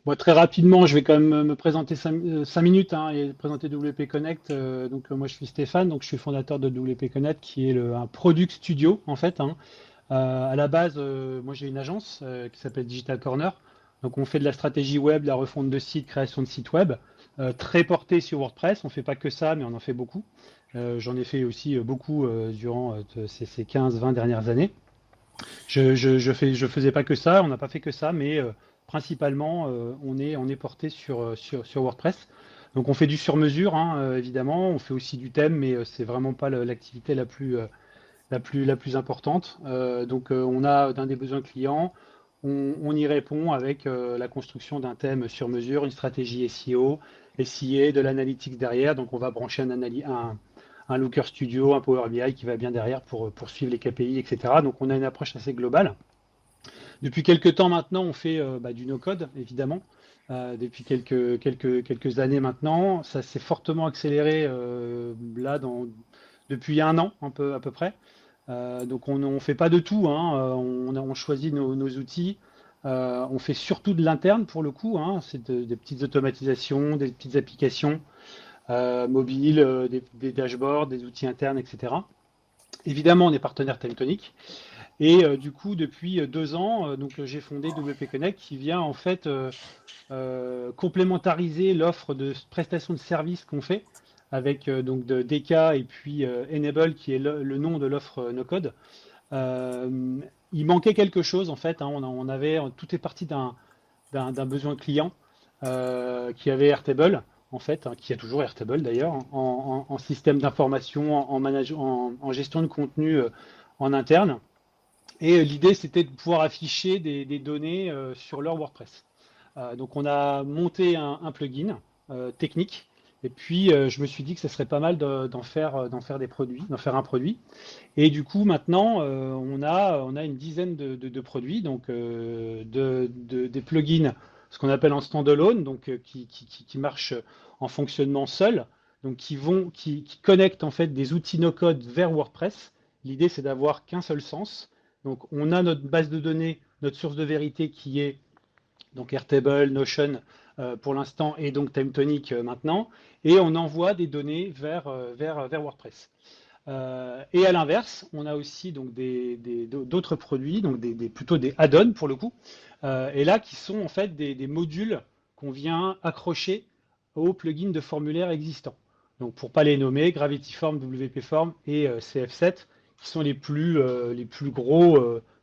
Bon, très rapidement, je vais quand même me présenter 5 minutes hein, et présenter WP Connect. Moi, je suis Stéphane, donc je suis fondateur de WP Connect, qui est un product studio en fait, hein. À la base, moi, j'ai une agence qui s'appelle Digital Corner. Donc, on fait de la stratégie web, de la refonte de sites, création de sites web, très porté sur WordPress. On fait pas que ça, mais on en fait beaucoup. J'en ai fait aussi beaucoup durant ces 15-20 dernières années. Je faisais pas que ça, on n'a pas fait que ça, mais principalement, on est porté sur WordPress. Donc on fait du sur-mesure, hein, évidemment, on fait aussi du thème, mais c'est vraiment pas l'activité la plus importante. On a d'un des besoins clients, on y répond avec la construction d'un thème sur mesure, une stratégie SEO, SIA, de l'analytics derrière. Donc on va brancher un Looker Studio, un Power BI qui va bien derrière pour suivre les KPI, etc. Donc on a une approche assez globale. Depuis quelques temps maintenant, on fait du no-code, évidemment. Depuis quelques années maintenant, ça s'est fortement accéléré depuis un an, un peu à peu près. Donc on ne fait pas de tout, hein. On choisit nos outils. On fait surtout de l'interne pour le coup, hein. C'est des petites automatisations, des petites applications mobiles, des dashboards, des outils internes, etc. Évidemment, on est partenaire TimeTonic. Et du coup, depuis 2 ans, j'ai fondé WP Connect qui vient en fait complémentariser l'offre de prestation de services qu'on fait avec DK et puis Enable qui est le nom de l'offre no code. Euh, il manquait quelque chose en fait, hein. Tout est parti d'un besoin client qui avait Airtable en fait, hein, qui a toujours Airtable d'ailleurs, hein, en système d'information, en gestion de contenu en interne. Et l'idée, c'était de pouvoir afficher des données sur leur WordPress. Donc, on a monté un plugin technique. Et puis, je me suis dit que ce serait pas mal d'en faire des produits, d'en faire un produit. Et du coup, maintenant, on a une dizaine de produits, donc des plugins, ce qu'on appelle en standalone, donc qui marchent en fonctionnement seul, donc qui connectent en fait des outils no-code vers WordPress. L'idée, c'est d'avoir qu'un seul sens. Donc, on a notre base de données, notre source de vérité qui est donc Airtable, Notion pour l'instant et donc TimeTonic maintenant, et on envoie des données vers WordPress. Et à l'inverse, on a aussi donc d'autres produits, donc plutôt des add-ons pour le coup, et là qui sont en fait des modules qu'on vient accrocher aux plugins de formulaire existants. Donc pour pas les nommer, Gravity Form, WP Form et CF7, qui sont les plus gros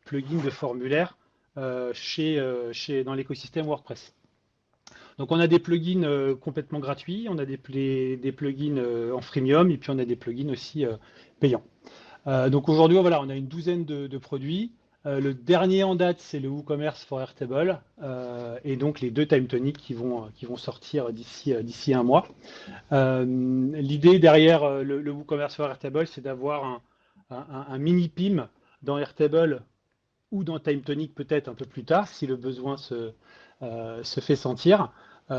plugins de formulaire dans l'écosystème WordPress. Donc on a des plugins complètement gratuits, on a des plugins en freemium et puis on a des plugins aussi payants. Donc aujourd'hui, voilà, on a une douzaine de produits. Le dernier en date, c'est le WooCommerce for Airtable et donc les deux TimeTonic qui vont sortir d'ici un mois. L'idée derrière le WooCommerce for Airtable, c'est d'avoir un mini PIM dans Airtable ou dans TimeTonic peut-être un peu plus tard, si le besoin se fait sentir,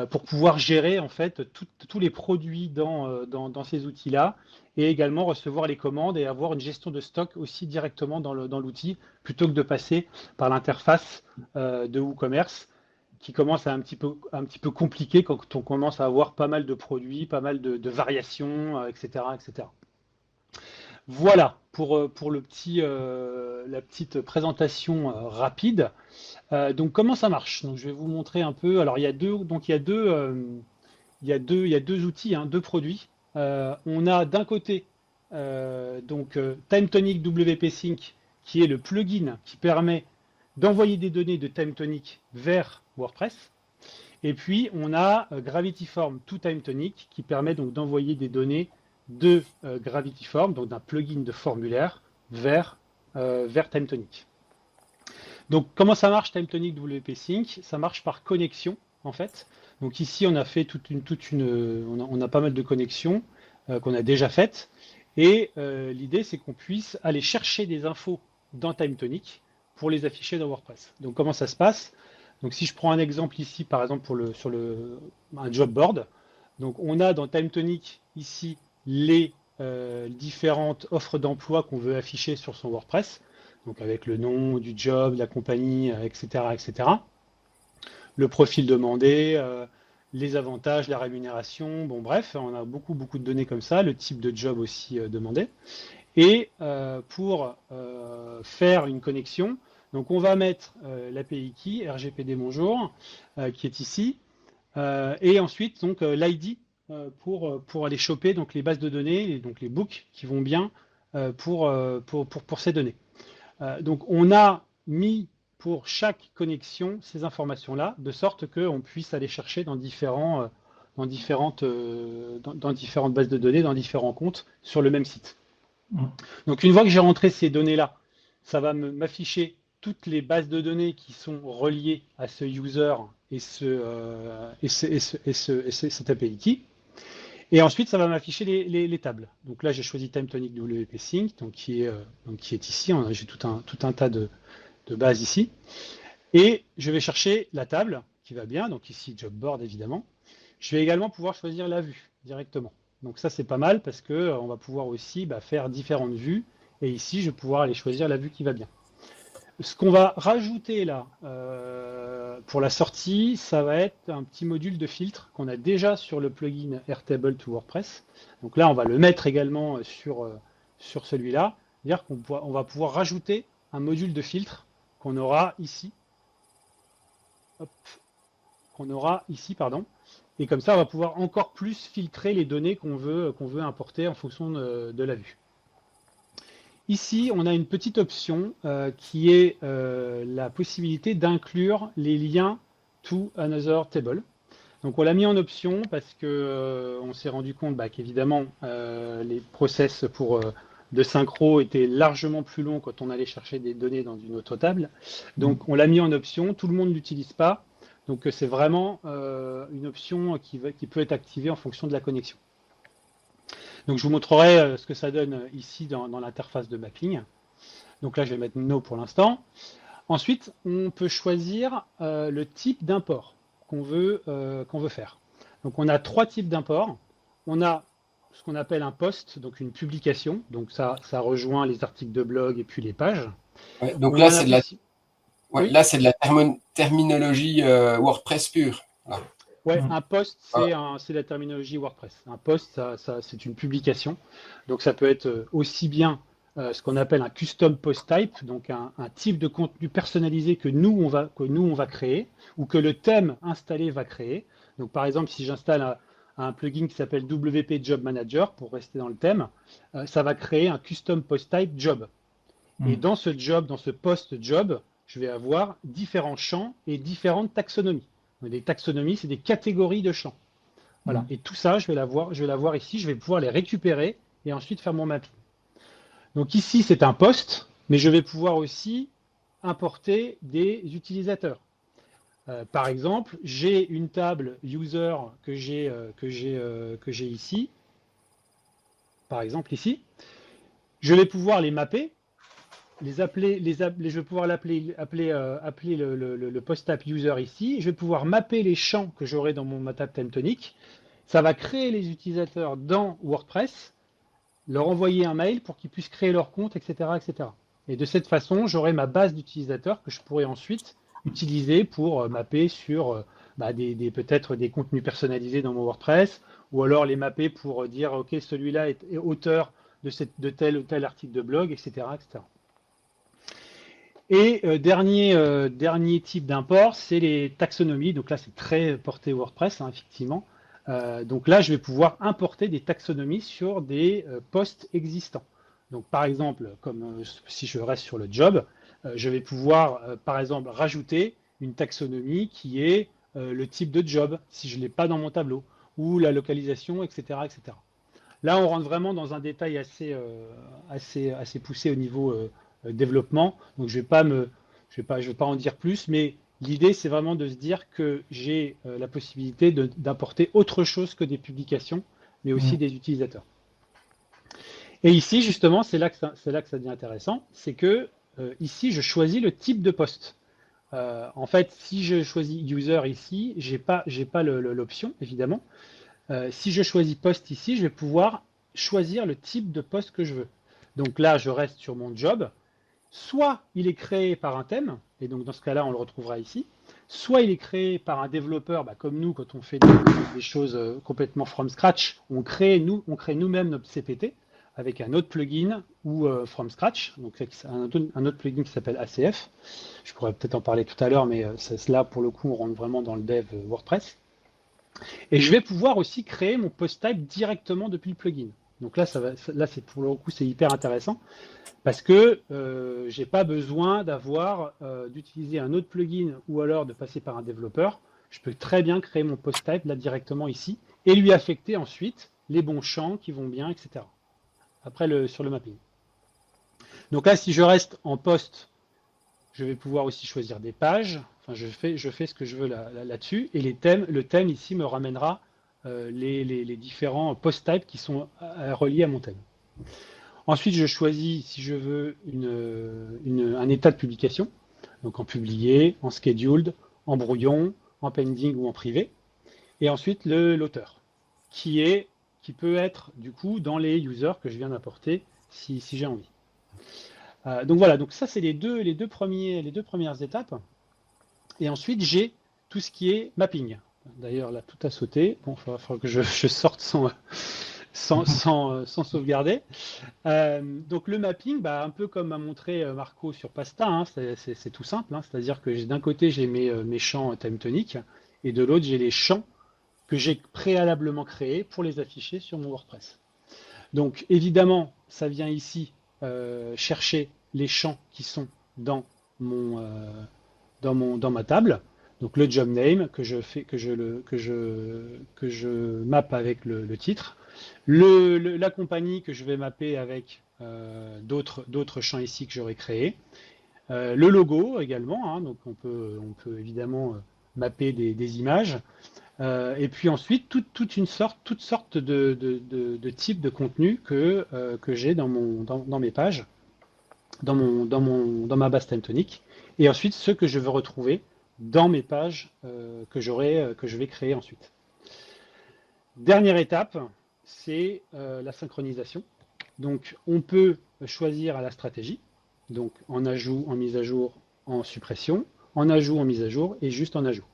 pour pouvoir gérer en fait tous les produits dans ces outils-là et également recevoir les commandes et avoir une gestion de stock aussi directement dans l'outil plutôt que de passer par l'interface de WooCommerce qui commence à un petit peu compliqué quand on commence à avoir pas mal de produits, pas mal de variations, etc., etc. Voilà pour la petite présentation rapide. Donc comment ça marche? Donc je vais vous montrer un peu. Alors il y a deux outils, hein, deux produits. On a d'un côté TimeTonic WP Sync, qui est le plugin qui permet d'envoyer des données de TimeTonic vers WordPress. Et puis on a Gravity Form to TimeTonic qui permet donc d'envoyer des données de Gravity Form, donc d'un plugin de formulaire, vers TimeTonic. Donc, comment ça marche TimeTonic WP Sync? Ça marche par connexion, en fait. Donc ici, on a fait on a pas mal de connexions qu'on a déjà faites. Et l'idée, c'est qu'on puisse aller chercher des infos dans TimeTonic pour les afficher dans WordPress. Donc, comment ça se passe? Donc, si je prends un exemple ici, par exemple, sur un job board, donc on a dans TimeTonic ici les différentes offres d'emploi qu'on veut afficher sur son WordPress donc avec le nom du job, la compagnie, etc., etc. le profil demandé, les avantages, la rémunération, bon bref, on a beaucoup de données comme ça, le type de job aussi demandé. Et pour faire une connexion, donc on va mettre l'API key, RGPD bonjour, qui est ici, et ensuite donc l'ID pour aller choper donc les bases de données, et donc les books qui vont bien pour ces données. Donc on a mis pour chaque connexion ces informations-là, de sorte qu'on puisse aller chercher dans différentes bases de données, dans différents comptes, sur le même site. Donc une fois que j'ai rentré ces données-là, ça va m'afficher toutes les bases de données qui sont reliées à ce user et cet API key. Et ensuite, ça va m'afficher les tables. Donc là, j'ai choisi TimeTonic WP Sync, donc qui est ici. J'ai tout un tas de bases ici. Et je vais chercher la table qui va bien. Donc ici, Job Board, évidemment. Je vais également pouvoir choisir la vue directement. Donc ça, c'est pas mal parce qu'on va pouvoir aussi faire différentes vues. Et ici, je vais pouvoir aller choisir la vue qui va bien. Ce qu'on va rajouter là pour la sortie, ça va être un petit module de filtre qu'on a déjà sur le plugin Airtable to WordPress. Donc là, on va le mettre également sur celui-là. C'est-à-dire qu'on va pouvoir rajouter un module de filtre qu'on aura ici. Hop, qu'on aura ici, pardon. Et comme ça, on va pouvoir encore plus filtrer les données qu'on veut importer en fonction de la vue. Ici, on a une petite option qui est la possibilité d'inclure les liens to another table. Donc, on l'a mis en option parce que on s'est rendu compte qu'évidemment, les process de synchro étaient largement plus longs quand on allait chercher des données dans une autre table. Donc, on l'a mis en option. Tout le monde ne l'utilise pas. Donc, c'est vraiment une option qui peut être activée en fonction de la connexion. Donc je vous montrerai ce que ça donne ici dans l'interface de mapping. Donc là, je vais mettre No pour l'instant. Ensuite, on peut choisir le type d'import qu'on veut faire. Donc on a 3 types d'imports. On a ce qu'on appelle un post, donc une publication. Donc ça rejoint les articles de blog et puis les pages. Ouais, donc là, c'est de la terminologie WordPress pure. Là. Ouais, un post, c'est la terminologie WordPress. Un post, c'est une publication. Donc ça peut être aussi bien ce qu'on appelle un custom post type, donc un type de contenu personnalisé que nous on va créer ou que le thème installé va créer. Donc par exemple, si j'installe un plugin qui s'appelle WP Job Manager pour rester dans le thème, ça va créer un custom post type job. Et dans ce post job, je vais avoir différents champs et différentes taxonomies. Des taxonomies, c'est des catégories de champs. Voilà. Et tout ça, je vais l'avoir ici. Je vais pouvoir les récupérer et ensuite faire mon mapping. Donc ici, c'est un post, mais je vais pouvoir aussi importer des utilisateurs. Par exemple, j'ai une table user que j'ai ici. Par exemple ici. Je vais pouvoir les mapper. Je vais pouvoir appeler le post app user ici. Je vais pouvoir mapper les champs que j'aurai dans ma table TimeTonic. Ça va créer les utilisateurs dans WordPress, leur envoyer un mail pour qu'ils puissent créer leur compte, etc., etc. Et de cette façon, j'aurai ma base d'utilisateurs que je pourrai ensuite utiliser pour mapper sur peut-être des contenus personnalisés dans mon WordPress, ou alors les mapper pour dire ok, celui-là est auteur de tel ou tel article de blog, etc., etc. Et dernier type d'import, c'est les taxonomies. Donc là, c'est très porté WordPress, effectivement. Donc là, je vais pouvoir importer des taxonomies sur des posts existants. Donc par exemple, comme si je reste sur le job, je vais pouvoir, par exemple, rajouter une taxonomie qui est le type de job, si je ne l'ai pas dans mon tableau, ou la localisation, etc., etc. Là, on rentre vraiment dans un détail assez poussé au niveau développement. Donc, je vais pas en dire plus, mais l'idée, c'est vraiment de se dire que j'ai la possibilité d'importer autre chose que des publications, mais aussi des utilisateurs. Et ici, justement, c'est là que ça devient intéressant, c'est que ici, je choisis le type de poste. En fait, si je choisis user ici, j'ai pas l'option, évidemment. Si je choisis post ici, je vais pouvoir choisir le type de poste que je veux. Donc là, je reste sur mon job. Soit il est créé par un thème, et donc dans ce cas-là, on le retrouvera ici. soit il est créé par un développeur, comme nous, quand on fait des choses complètement from scratch, on crée nous-mêmes notre CPT avec un autre plugin ou from scratch, donc un autre plugin qui s'appelle ACF. Je pourrais peut-être en parler tout à l'heure, mais là, pour le coup, on rentre vraiment dans le dev WordPress. Et je vais pouvoir aussi créer mon post type directement depuis le plugin. Donc là, c'est pour le coup, c'est hyper intéressant parce que j'ai pas besoin d'utiliser un autre plugin ou alors de passer par un développeur. Je peux très bien créer mon post type là directement ici et lui affecter ensuite les bons champs qui vont bien, etc. Après sur le mapping. Donc là, si je reste en post, je vais pouvoir aussi choisir des pages. Enfin, je fais ce que je veux là-dessus. Et le thème ici me ramènera les différents post types qui sont reliés à mon thème. Ensuite, je choisis si je veux un état de publication. Donc en publié, en scheduled, en brouillon, en pending ou en privé. Et ensuite, l'auteur, qui peut être du coup dans les users que je viens d'apporter si j'ai envie. Donc voilà, donc ça c'est les deux premières étapes. Et ensuite j'ai tout ce qui est mapping. D'ailleurs là tout a sauté. Bon, il va falloir que je sorte sans sauvegarder. Donc le mapping, un peu comme a montré Marco sur Pasta, hein, c'est tout simple. Hein, c'est-à-dire que d'un côté j'ai mes champs time tonic et de l'autre j'ai les champs que j'ai préalablement créés pour les afficher sur mon WordPress. Donc évidemment, ça vient ici chercher les champs qui sont dans ma table. Donc le job name que je mappe avec le titre, la compagnie que je vais mapper avec d'autres champs ici que j'aurais créés, le logo également. Hein, donc on peut évidemment mapper des images. Et puis ensuite, toutes sortes de types de contenu que j'ai dans mes pages, dans ma base time tonic, et ensuite ceux que je veux retrouver dans mes pages que je vais créer ensuite. Dernière étape, c'est la synchronisation. Donc on peut choisir à la stratégie, donc en ajout, en mise à jour, en suppression, en ajout, en mise à jour et juste en ajout.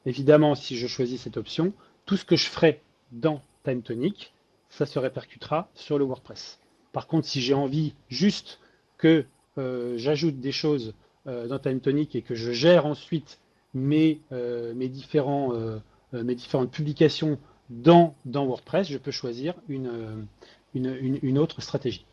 Évidemment, si je choisis cette option, tout ce que je ferai dans time tonic, ça se répercutera sur le WordPress. Par contre, si j'ai envie juste que j'ajoute des choses dans time tonic et que je gère ensuite mes différentes publications dans WordPress, je peux choisir une autre stratégie.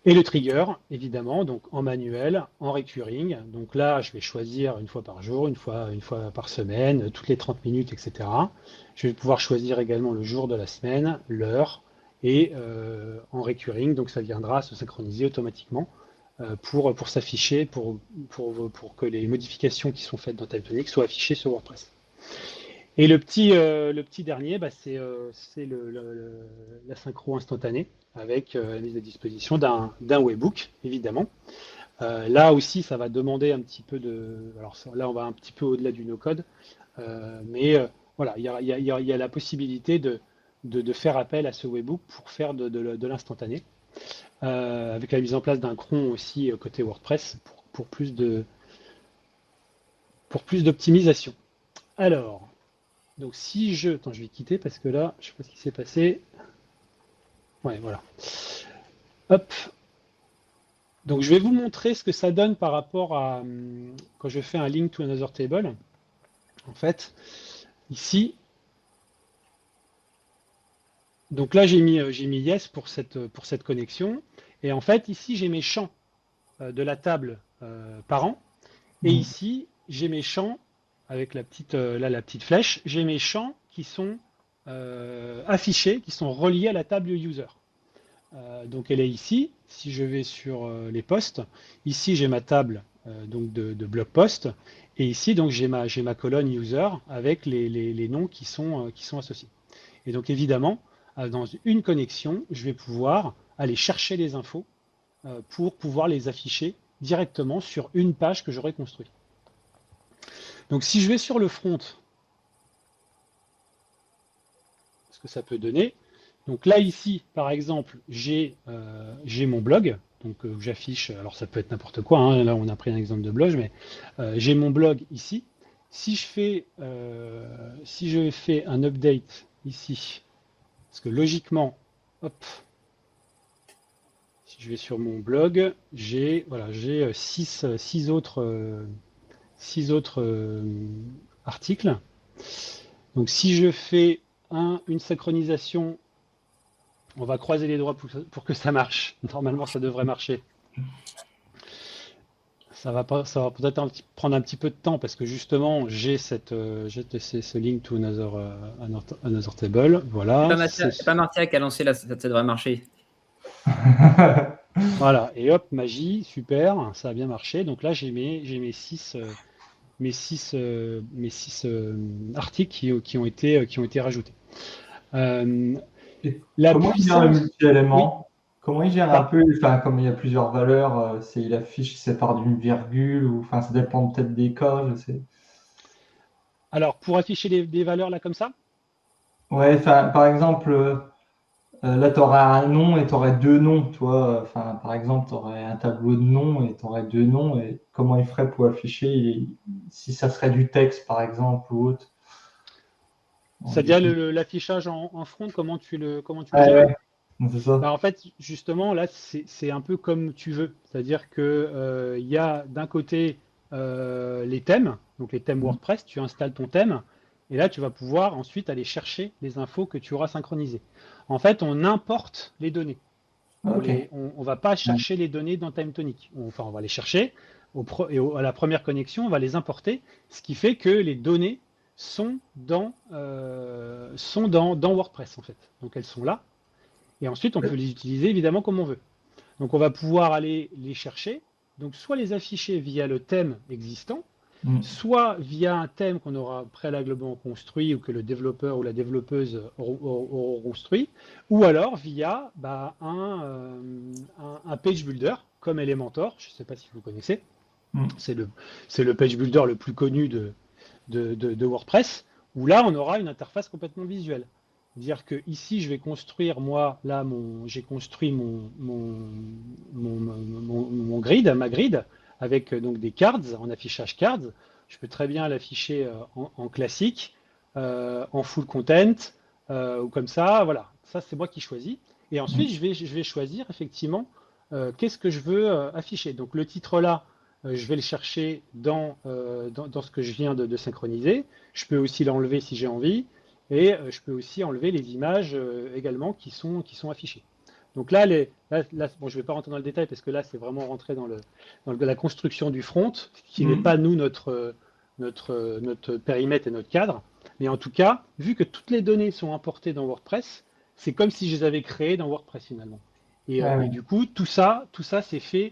Et le trigger, évidemment, donc en manuel, en recurring. Donc là, je vais choisir une fois par jour, une fois par semaine, toutes les 30 minutes, etc. Je vais pouvoir choisir également le jour de la semaine, l'heure, et en recurring, donc ça viendra se synchroniser automatiquement pour s'afficher, pour que les modifications qui sont faites dans time tonic soient affichées sur WordPress. Et le petit dernier, c'est la synchro instantanée avec la mise à disposition d'un webhook, évidemment. Là aussi, ça va demander un petit peu Alors là, on va un petit peu au-delà du no-code, mais voilà, il y a la possibilité de faire appel à ce webhook pour faire de l'instantané, avec la mise en place d'un cron aussi côté WordPress pour plus d'optimisation. Alors. Donc si Attends, je vais quitter parce que là, je ne sais pas ce qui s'est passé. Ouais, voilà. Hop. Donc je vais vous montrer ce que ça donne par rapport à quand je fais un link to another table. En fait, ici, donc là j'ai mis yes pour cette connexion. Et en fait, ici j'ai mes champs de la table parent. Et ici, j'ai mes champs avec la petite flèche, j'ai mes champs qui sont affichés, qui sont reliés à la table user. Donc elle est ici. Si je vais sur les postes, ici j'ai ma table donc de blog post, et ici donc j'ai ma colonne user avec les noms qui sont associés. Et donc évidemment, dans une connexion, je vais pouvoir aller chercher les infos pour pouvoir les afficher directement sur une page que j'aurai construite. Donc si je vais sur le front, ce que ça peut donner, donc là ici par exemple j'ai mon blog, donc j'affiche, alors ça peut être n'importe quoi, hein, là on a pris un exemple de blog, mais j'ai mon blog ici. Si je fais un update ici, parce que logiquement, hop, si je vais sur mon blog, j'ai six autres articles. Donc si je fais une synchronisation, on va croiser les doigts pour que ça marche. Normalement, ça devrait marcher. Ça va peut-être prendre un petit peu de temps parce que justement, j'ai ce link to another table. Voilà. C'est pas Martia qui a lancé là, ça devrait marcher. Voilà. Et hop, magie, super, ça a bien marché. Donc là, j'ai mes six articles qui ont été rajoutés. Comment il gère le multi-élément? Comment il gère un peu, comme il y a plusieurs valeurs, il affiche, il sépare d'une virgule, ou ça dépend peut-être des cas, je sais. Alors, pour afficher des valeurs là comme ça? Ouais, par exemple, là tu aurais un nom et tu aurais deux noms, tu vois. Par exemple, tu aurais un tableau de noms et tu aurais deux noms, et comment il ferait pour afficher si ça serait du texte, par exemple, ou autre? C'est-à-dire l'affichage en front, comment tu le gères? Ouais. C'est ça. En fait, justement, là, c'est un peu comme tu veux. C'est-à-dire que y a d'un côté les thèmes, donc les thèmes WordPress, tu installes ton thème, et là, tu vas pouvoir ensuite aller chercher les infos que tu auras synchronisées. En fait, on importe les données. Okay. On va pas chercher les données dans TimeTonic. On va les chercher, à la première connexion, on va les importer, ce qui fait que les données sont dans WordPress, en fait. Donc, elles sont là. Et ensuite, on peut les utiliser évidemment comme on veut. Donc, on va pouvoir aller les chercher. Donc, soit les afficher via le thème existant, soit via un thème qu'on aura préalablement construit ou que le développeur ou la développeuse auront construit, ou alors via un page builder comme Elementor. Je ne sais pas si vous connaissez. C'est le page builder le plus connu de WordPress, où là, on aura une interface complètement visuelle. Dire que ici je vais construire j'ai construit mon grid, ma grid, avec donc des cards en affichage cards. Je peux très bien l'afficher en classique, en full content ou comme ça. Voilà, ça c'est moi qui choisis. Et ensuite je vais choisir effectivement qu'est-ce que je veux afficher. Donc le titre là, je vais le chercher dans ce que je viens de synchroniser. Je peux aussi l'enlever si j'ai envie. Et je peux aussi enlever les images également qui sont affichées. Donc là, bon, je ne vais pas rentrer dans le détail parce que là, c'est vraiment rentrer dans la construction du front, qui n'est pas nous notre périmètre et notre cadre. Mais en tout cas, vu que toutes les données sont importées dans WordPress, c'est comme si je les avais créées dans WordPress finalement. Et du coup, tout ça c'est fait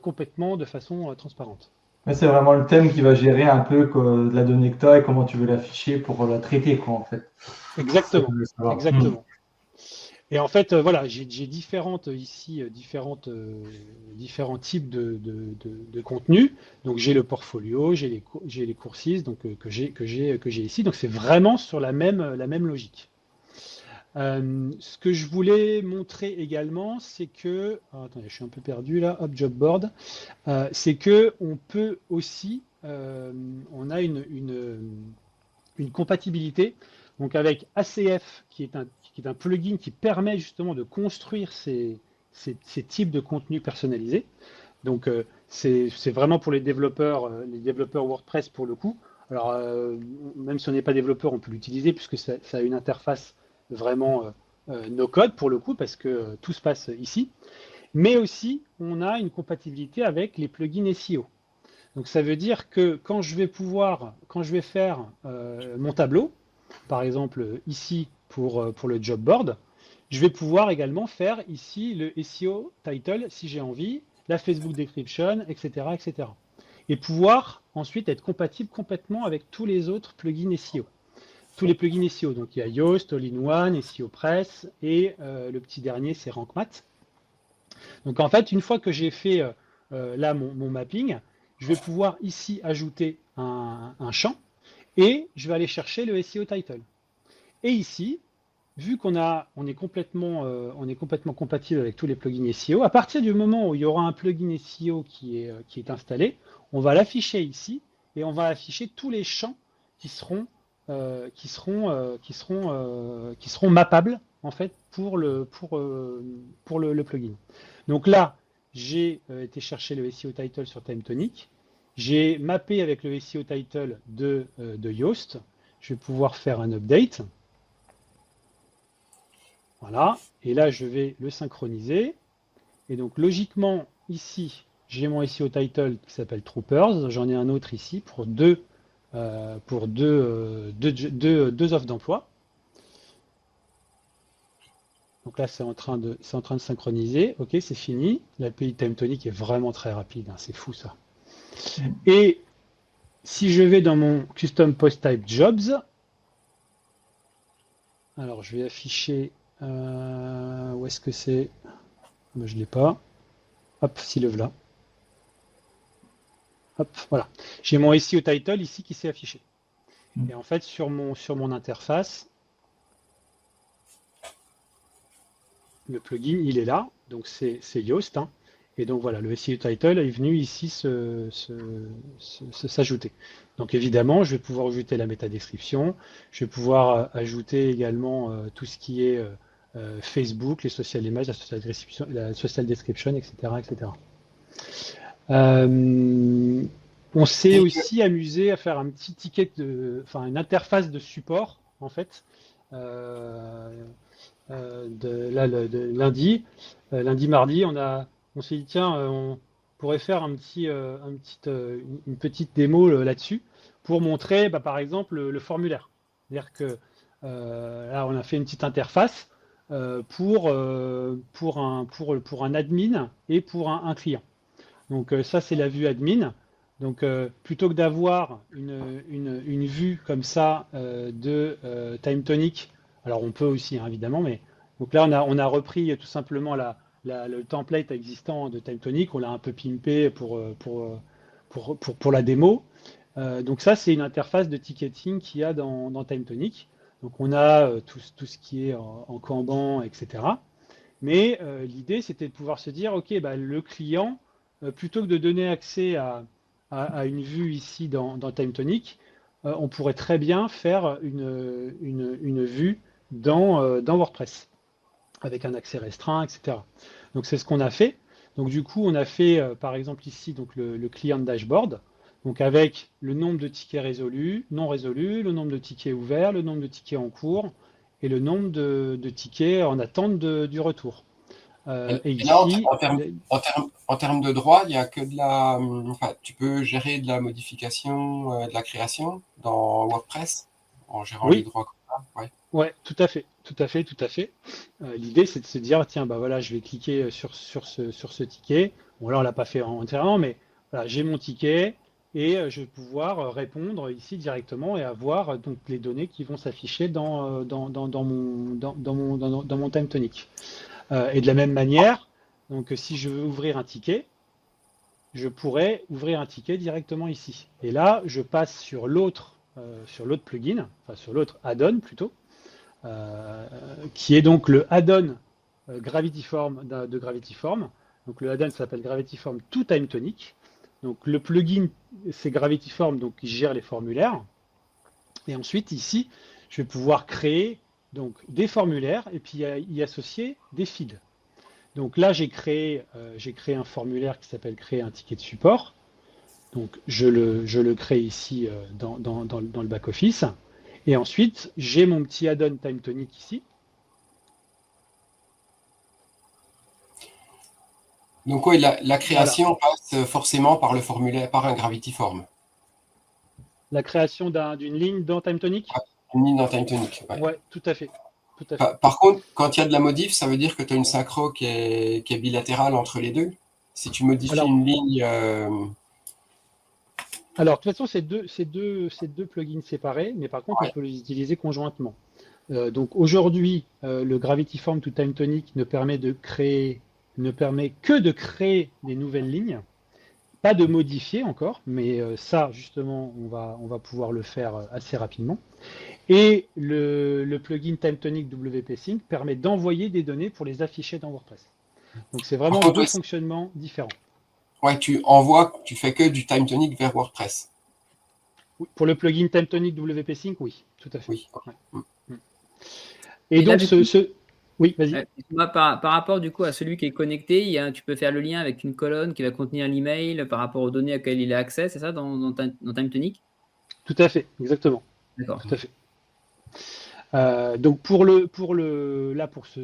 complètement de façon transparente. Mais c'est vraiment le thème qui va gérer un peu la donnée que tu as et comment tu veux l'afficher pour la traiter, quoi, en fait. Exactement. Exactement. Et en fait, voilà, j'ai différents types de contenus. Donc j'ai le portfolio, j'ai les coursives donc que j'ai ici. Donc c'est vraiment sur la même logique. Ce que je voulais montrer également, c'est que, attendez, je suis un peu perdu là, hop, job board, c'est que on peut aussi, on a une compatibilité, donc avec ACF, qui est un plugin qui permet justement de construire ces types de contenus personnalisés. Donc c'est vraiment pour les développeurs WordPress pour le coup. Alors même si on n'est pas développeur, on peut l'utiliser puisque ça a une interface vraiment no code pour le coup, parce que tout se passe ici. Mais aussi, on a une compatibilité avec les plugins SEO. Donc ça veut dire que quand je vais faire mon tableau, par exemple ici pour le job board, je vais pouvoir également faire ici le SEO title si j'ai envie, la Facebook description, etc., etc. Et pouvoir ensuite être compatible complètement avec tous les autres plugins SEO. Tous les plugins SEO, donc il y a Yoast, All-in-One, SEO Press et le petit dernier c'est RankMath. Donc en fait, une fois que j'ai fait là mon mapping, je vais pouvoir ici ajouter un champ et je vais aller chercher le SEO title. Et ici, vu on est complètement compatible avec tous les plugins SEO, à partir du moment où il y aura un plugin SEO qui est installé, on va l'afficher ici et on va afficher tous les champs qui seront mappables en fait pour le plugin. Donc là, j'ai été chercher le SEO title sur TimeTonic. J'ai mappé avec le SEO title de Yoast. Je vais pouvoir faire un update. Voilà. Et là, je vais le synchroniser. Et donc, logiquement, ici, j'ai mon SEO title qui s'appelle Troopers. J'en ai un autre ici pour deux offres d'emploi. Donc là, c'est en train de synchroniser. OK, c'est fini. L'API TimeTonic est vraiment très rapide. Hein, c'est fou ça. Et si je vais dans mon Custom Post Type Jobs, alors je vais afficher, où est-ce que c'est? Ben, je ne l'ai pas. Hop, si le voilà. Hop, voilà. J'ai mon SEO title ici qui s'est affiché. Et en fait, sur mon interface, le plugin, il est là. Donc, c'est Yoast. Hein. Et donc, voilà, le SEO title est venu ici s'ajouter. Donc, évidemment, je vais pouvoir ajouter la métadescription. Je vais pouvoir ajouter également tout ce qui est Facebook, les social images, la social description, etc. etc. On s'est aussi amusé à faire un petit ticket, une interface de support, en fait, lundi, mardi, on s'est dit tiens, on pourrait faire une petite démo là-dessus pour montrer, par exemple, le formulaire. C'est-à-dire que là, on a fait une petite interface pour un admin et pour un client. Donc ça, c'est la vue admin. Donc plutôt que d'avoir une vue comme ça de TimeTonic, alors on peut aussi hein, évidemment, mais donc là on a repris tout simplement le template existant de TimeTonic, on l'a un peu pimpé pour la démo. Donc ça c'est une interface de ticketing qu'il y a dans TimeTonic. Donc on a tout ce qui est en Kanban, etc. Mais l'idée c'était de pouvoir se dire ok, le client plutôt que de donner accès à une vue ici dans TimeTonic, on pourrait très bien faire une vue dans WordPress avec un accès restreint, etc. Donc c'est ce qu'on a fait. Donc du coup, on a fait par exemple ici donc le client dashboard, donc avec le nombre de tickets résolus, non résolus, le nombre de tickets ouverts, le nombre de tickets en cours et le nombre de tickets en attente du retour. Et ici, en termes de droit, il n'y a que tu peux gérer de la modification, de la création dans WordPress en gérant les droits comme ça. Ouais, tout à fait. L'idée, c'est de se dire, tiens, voilà, je vais cliquer sur ce ticket. Bon, là, on l'a pas fait entièrement, mais voilà, j'ai mon ticket et je vais pouvoir répondre ici directement et avoir donc les données qui vont s'afficher dans mon TimeTonic. Et de la même manière, donc si je veux ouvrir un ticket, je pourrais ouvrir un ticket directement ici. Et là, je passe sur l'autre plugin, enfin sur l'autre add-on plutôt, qui est donc le add-on GravityForm de GravityForm. Donc le add-on s'appelle GravityForm to TimeTonic. Donc le plugin, c'est GravityForm, donc qui gère les formulaires. Et ensuite, ici, je vais pouvoir créer donc des formulaires et puis y associer des feeds. Donc là, j'ai créé un formulaire qui s'appelle créer un ticket de support. Donc je le crée ici dans le back-office. Et ensuite, j'ai mon petit add-on TimeTonic ici. Donc oui, la création passe forcément par le formulaire, par un GravityForm. La création d'une ligne dans TimeTonic ? Une ligne dans TimeTonic, oui. Ouais, tout à fait. Par contre, quand il y a de la modif, ça veut dire que tu as une synchro qui est bilatérale entre les deux. Si tu modifies une ligne... Alors, de toute façon, c'est deux plugins séparés, mais par contre, on peut les utiliser conjointement. Donc aujourd'hui, le GravityForm to TimeTonic ne permet que de créer des nouvelles lignes. pas de modifier encore, mais ça, justement, on va pouvoir le faire assez rapidement. Et le plugin TimeTonic WP Sync permet d'envoyer des données pour les afficher dans WordPress. Donc, c'est vraiment deux fonctionnements différents. Ouais, tu fais que du TimeTonic vers WordPress. Oui, pour le plugin TimeTonic WP Sync, oui, tout à fait. Oui. Ouais. Et donc, oui, vas-y. Par rapport du coup à celui qui est connecté, tu peux faire le lien avec une colonne qui va contenir l'email par rapport aux données auxquelles il a accès, c'est ça, dans TimeTonic? Tout à fait, exactement. D'accord. Tout à fait. Donc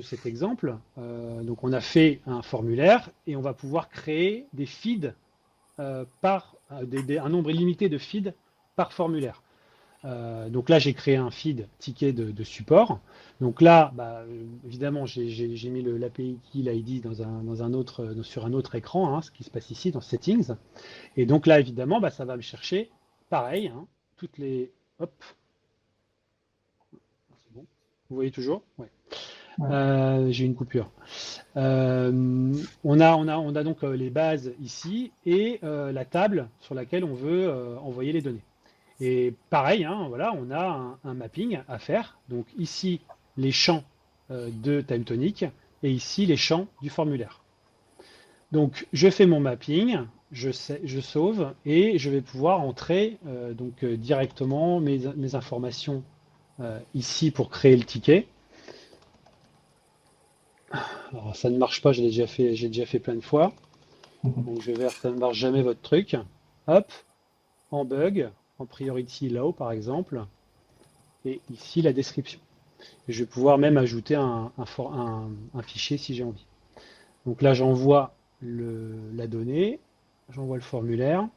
cet exemple, donc on a fait un formulaire et on va pouvoir créer des feeds par un nombre illimité de feeds par formulaire. Donc là, j'ai créé un feed ticket de support. Donc là, évidemment, j'ai mis l'API key, l'ID sur un autre écran, hein, ce qui se passe ici dans Settings. Et donc là, évidemment, ça va me chercher, pareil, hein, toutes les... Hop. C'est bon. Vous voyez toujours? Ouais. J'ai une coupure. On a donc les bases ici et la table sur laquelle on veut envoyer les données. Et pareil, hein, voilà, on a un mapping à faire. Donc ici, les champs de TimeTonic et ici, les champs du formulaire. Donc, je fais mon mapping, je sauve et je vais pouvoir entrer directement mes informations ici pour créer le ticket. Alors, ça ne marche pas, j'ai déjà fait plein de fois. Donc, je vais vers ça ne marche jamais votre truc. Hop, en bug, en priority low par exemple. Et ici, la description. Et je vais pouvoir même ajouter un fichier si j'ai envie. Donc là, j'envoie la donnée, j'envoie le formulaire.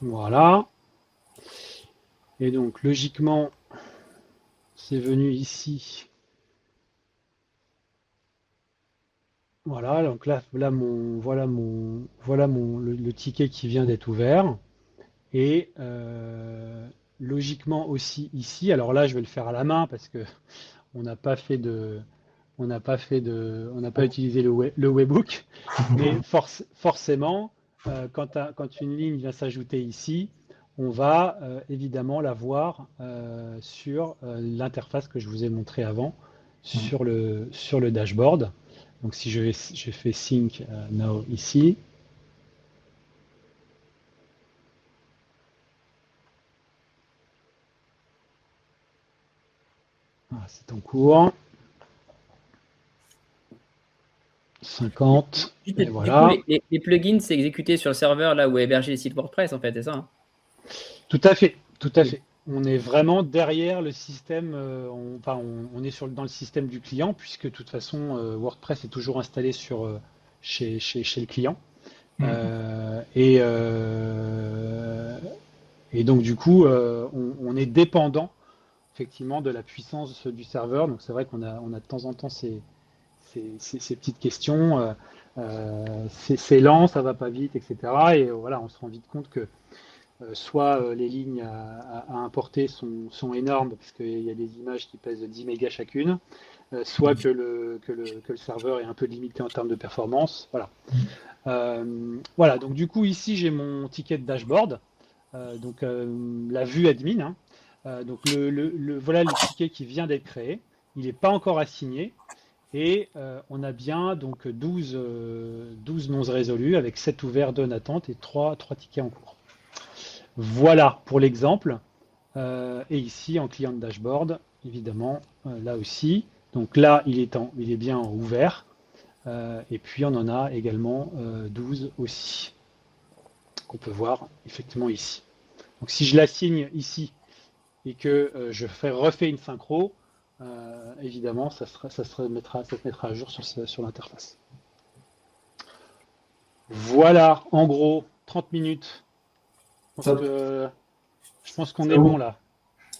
Voilà. Et donc, logiquement, c'est venu ici. Voilà, donc là, voilà le ticket qui vient d'être ouvert. Et logiquement aussi ici, alors là, je vais le faire à la main parce que on n'a pas utilisé le webhook, mais forcément, quand une ligne vient s'ajouter ici, on va évidemment la voir sur l'interface que je vous ai montré avant, sur le dashboard. Donc si je fais sync now ici, c'est en cours. 50. Et voilà. Du coup, les plugins, c'est exécuté sur le serveur là où est hébergé les sites WordPress, en fait, c'est ça, hein? Tout à fait, tout à fait. On est vraiment derrière le système, on est dans le système du client, puisque de toute façon, WordPress est toujours installé chez le client. Et donc, du coup, on est dépendant, effectivement, de la puissance du serveur. Donc, c'est vrai qu'on a de temps en temps ces petites questions. C'est lent, ça va pas vite, etc. Et voilà, on se rend vite compte que soit les lignes à importer sont énormes parce qu'il y a des images qui pèsent 10 mégas chacune, soit que le serveur est un peu limité en termes de performance. Voilà. Voilà, donc du coup ici j'ai mon ticket de dashboard, la vue admin, hein. Donc voilà le ticket qui vient d'être créé, il n'est pas encore assigné et on a bien donc 12 non résolus avec 7 ouverts, 2 en attente et 3 tickets en cours. Voilà pour l'exemple. Et ici en client de dashboard, évidemment, là aussi. Donc là, il est bien ouvert. Et puis on en a également 12 aussi, qu'on peut voir effectivement ici. Donc si je l'assigne ici et que je refais une synchro, évidemment, ça se mettra à jour sur l'interface. Voilà, en gros, 30 minutes. Je pense qu'on est bon là.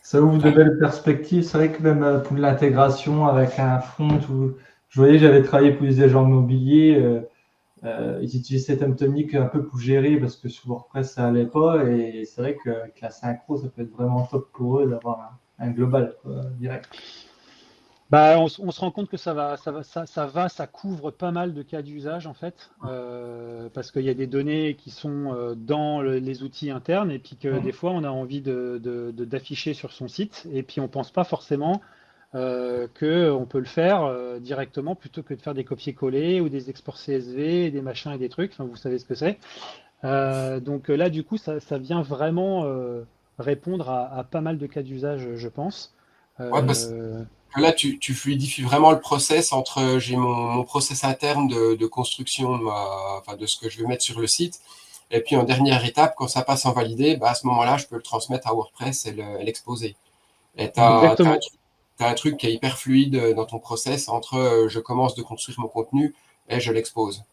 Ça ouvre de belles perspectives. C'est vrai que même pour l'intégration avec un front, je voyais, j'avais travaillé pour des agents immobiliers. ils utilisaient TimeTonic un peu pour gérer parce que sur WordPress ça allait pas, et c'est vrai qu'avec la synchro ça peut être vraiment top pour eux d'avoir un global quoi, direct. Bah, on se rend compte que ça couvre pas mal de cas d'usage en fait, parce qu'il y a des données qui sont dans les outils internes et puis que des fois on a envie d'afficher sur son site et puis on pense pas forcément qu'on peut le faire directement plutôt que de faire des copier-coller ou des exports CSV, des machins et des trucs. Enfin, vous savez ce que c'est. Donc là, du coup, ça vient vraiment répondre à pas mal de cas d'usage, je pense. Ouais, parce que là, tu fluidifies vraiment le process entre j'ai mon process interne de construction de ce que je vais mettre sur le site. Et puis en dernière étape, quand ça passe en validé, bah, à ce moment-là, je peux le transmettre à WordPress et l'exposer. Et tu as un truc qui est hyper fluide dans ton process entre je commence de construire mon contenu et je l'expose.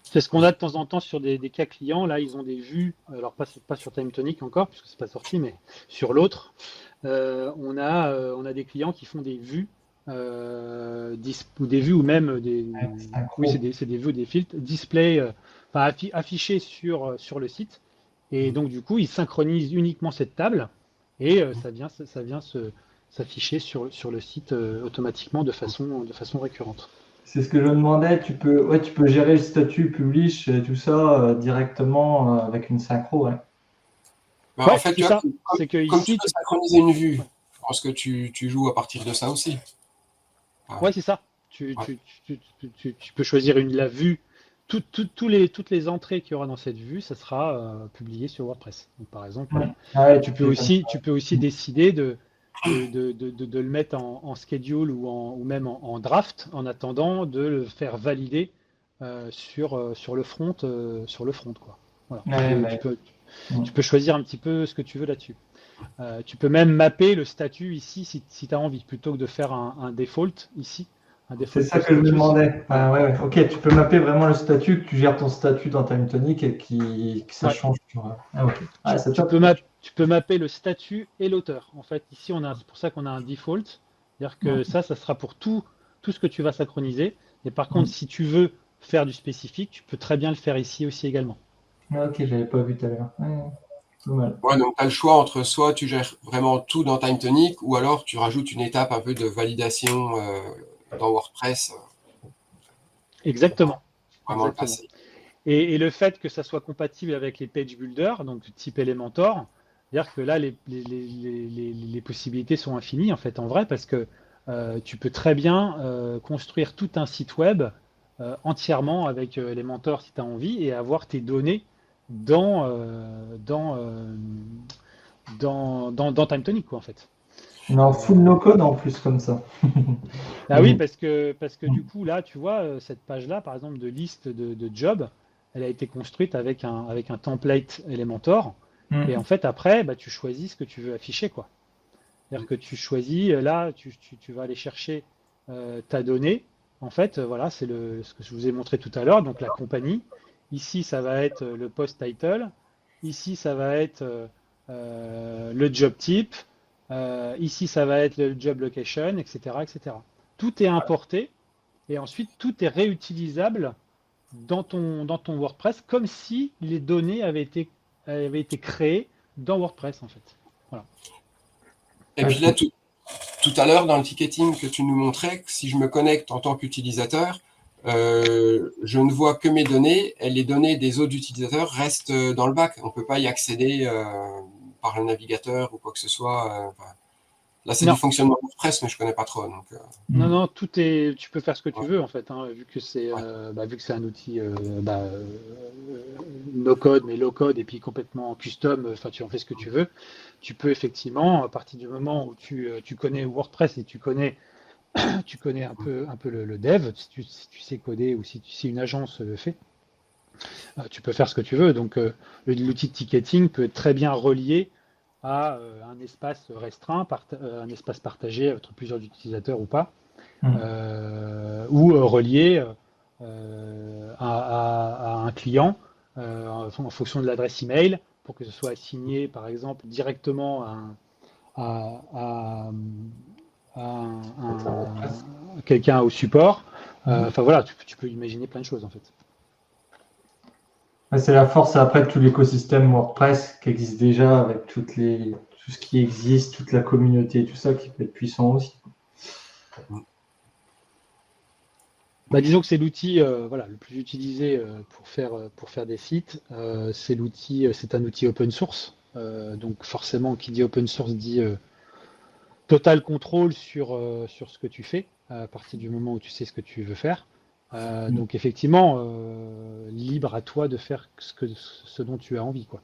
C'est ce qu'on a de temps en temps sur des cas clients. Là, ils ont des vues, alors pas sur TimeTonic encore, puisque c'est pas sorti, mais sur l'autre, on a des clients qui font des vues, ou des vues ou même des, oui, c'est des vues, des filtres, display, affichés sur le site. Et donc, du coup, ils synchronisent uniquement cette table et ça vient s'afficher sur le site automatiquement de façon récurrente. C'est ce que je me demandais, tu peux gérer le statut publish et tout ça directement avec une synchro. Ouais. Ben, en fait, tu vois, comme tu peux synchroniser une vue, je pense que tu joues à partir de ça aussi. Ouais, c'est ça. Tu peux choisir la vue. Toutes les entrées qu'il y aura dans cette vue, ça sera publié sur WordPress. Donc, par exemple, tu peux aussi décider de le mettre en schedule ou même en draft en attendant de le faire valider sur le front, quoi. Voilà. Tu peux choisir un petit peu ce que tu veux là-dessus. Tu peux même mapper le statut ici si tu as envie, plutôt que de faire un default ici. C'est ça que je me demandais. Ouais. Ok, tu peux mapper vraiment le statut, que tu gères ton statut dans TimeTonic et que ça change. Tu peux mapper le statut et l'auteur. En fait, ici, c'est pour ça qu'on a un default. C'est-à-dire que ça sera pour tout ce que tu vas synchroniser. Et par contre, si tu veux faire du spécifique, tu peux très bien le faire ici aussi également. Ok, j'avais pas vu tout à l'heure. Ouais, donc tu as le choix entre soit tu gères vraiment tout dans TimeTonic ou alors tu rajoutes une étape un peu de validation dans WordPress. Exactement. Vraiment le passer. Et le fait que ça soit compatible avec les page builders, donc type Elementor, c'est-à-dire que là, les possibilités sont infinies en fait, en vrai, parce que tu peux très bien construire tout un site web entièrement avec Elementor si tu as envie et avoir tes données dans TimeTonic, quoi, en fait. Non, full no-code en plus, comme ça. Ah oui, parce que du coup, là, tu vois, cette page-là, par exemple, de liste de jobs, elle a été construite avec un template Elementor. Et en fait, après, tu choisis ce que tu veux afficher, quoi. C'est-à-dire que tu choisis, là, tu vas aller chercher ta donnée. En fait, voilà, c'est ce que je vous ai montré tout à l'heure, donc la compagnie. Ici, ça va être le post title. Ici, ça va être le job type. Ici, ça va être le job location, etc., etc. Tout est importé et ensuite tout est réutilisable dans ton WordPress comme si les données avaient été créées dans WordPress en fait. Voilà. Et puis là, tout à l'heure, dans le ticketing que tu nous montrais, que si je me connecte en tant qu'utilisateur, je ne vois que mes données et les données des autres utilisateurs restent dans le bac. On ne peut pas y accéder par le navigateur ou quoi que ce soit. Là, c'est du fonctionnement WordPress, mais je ne connais pas trop. Donc, Non, tu peux faire ce que tu veux en fait, hein, vu que c'est un outil no-code, mais low-code et puis complètement custom. Enfin, tu en fais ce que tu veux. Tu peux effectivement, à partir du moment où tu connais WordPress et tu connais un peu le dev, si tu sais coder ou si une agence le fait, tu peux faire ce que tu veux. Donc, l'outil de ticketing peut être très bien relié à un espace restreint, un espace partagé entre plusieurs utilisateurs ou pas, ou relié à un client en fonction de l'adresse email pour que ce soit assigné, par exemple, directement à quelqu'un au support. Enfin voilà, tu peux imaginer plein de choses en fait. C'est la force après de tout l'écosystème WordPress qui existe déjà avec tout ce qui existe, toute la communauté, tout ça qui peut être puissant aussi. Disons que c'est l'outil le plus utilisé pour faire des sites. C'est un outil open source. Donc forcément, qui dit open source dit total contrôle sur ce que tu fais à partir du moment où tu sais ce que tu veux faire. Donc effectivement, libre à toi de faire ce dont tu as envie, quoi.